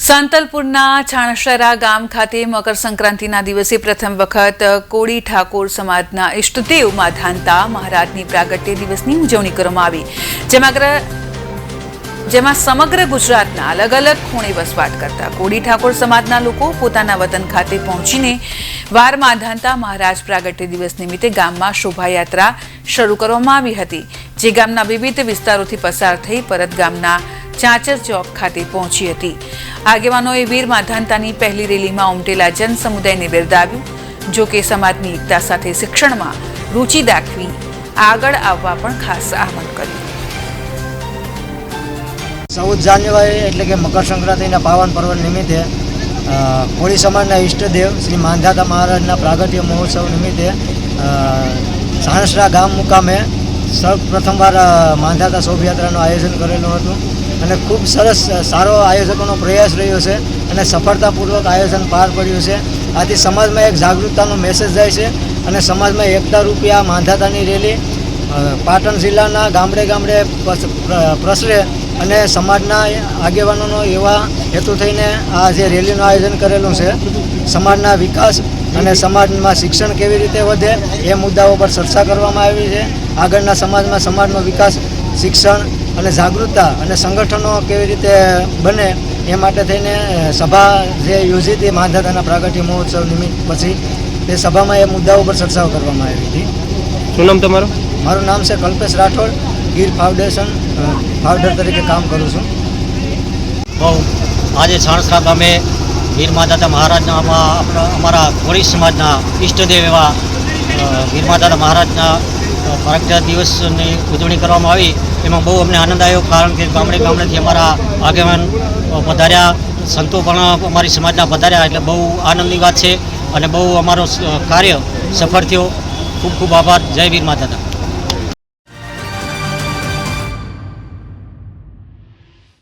સાંતલપુરના છાણશરા ગામ ખાતે મકર સંક્રાંતિના દિવસે પ્રથમ વખત કોળી ઠાકોર સમાજના ઇષ્ટદેવ માધાંતા મહારાજની પ્રાગટ્ય દિવસની ઉજવણી કરવામાં આવી, જેમાં સમગ્ર ગુજરાતના અલગ અલગ ખૂણે વસવાટ કરતા કોળી ઠાકોર સમાજના લોકો પોતાના વતન ખાતે પહોંચીને વાર માધાંતા મહારાજ પ્રાગટ્ય દિવસ નિમિત્તે ગામમાં શોભાયાત્રા શરૂ કરવામાં આવી હતી, જે ગામના વિવિધ વિસ્તારોથી પસાર થઈ પરત ગામના ચાચર ચોક ખાતે પહોંચી હતી। આગેવાનોએ વીર માધાંતાની પહેલી રેલીમાં ઉમટેલા જન સમુદાયને બિરદાવ્યું, જો કે સમાજની એકતા સાથે શિક્ષણમાં રૂચિ દાખવી આગળ આવવા પણ ખાસ આહવાન કર્યું। 14 જાન્યુઆરી એટલે કે મકર સંક્રાંતિના પાવન પર્વ નિમિત્તે કોળી સમાજના ઈષ્ટદેવ શ્રી માંધાતા મહારાજના પ્રાગટ્ય મહોત્સવ નિમિત્તે સાણસરા ગામ મુકામે પ્રથમવાર માંધાતા શોભાયાત્રાનું આયોજન કરેલું હતું અને ખૂબ સરસ સારો આયોજકોનો પ્રયાસ રહ્યો છે અને સફળતાપૂર્વક આયોજન પાર પડ્યું છે। આથી સમાજમાં એક જાગૃતતાનો મેસેજ જાય છે અને સમાજમાં એકતા રૂપી આ માંધાતાની રેલી પાટણ જિલ્લાના ગામડે ગામડે પ્રસરે અને સમાજના આગેવાનોનો એવા હેતુ થઈને આ જે રેલીનું આયોજન કરેલું છે, સમાજના વિકાસ અને સમાજમાં શિક્ષણ કેવી રીતે વધે એ મુદ્દાઓ પર ચર્ચા કરવામાં આવી છે। આગળના સમાજનો વિકાસ, શિક્ષણ અને જાગૃતતા અને સંગઠનો કેવી રીતે બને એ માટે થઈને સભા જે યોજી હતી માંધાતાના પ્રાગટ્ય મહોત્સવ નિમિત્ત પછી તે સભામાં એ મુદ્દાઓ પર ચર્ચાઓ કરવામાં આવી હતી। શું નામ તમારું? મારું નામ છે કલ્પેશ રાઠોડ, ગીર ફાઉન્ડેશન ફાઉન્ડર તરીકે કામ કરું છું। આજે છાણસરા ગામે વીર માધાતા મહારાજના અમારા કોળી સમાજના ઈષ્ટદેવ એવા વીર માધાતા મહારાજના પ્રાગટ્ય દિવસની ઉજવણી કરવામાં આવી। એમાં બહુ અમને આનંદ આવ્યો, કારણ કે ગામડે ગામડેથી અમારા આગેવાન પધાર્યા, સંતો પણ અમારી સમાજના પધાર્યા, એટલે બહુ આનંદની વાત છે અને બહુ અમારો કાર્ય સફળ થયો। ખૂબ ખૂબ આભાર। જય વીર માધાતા।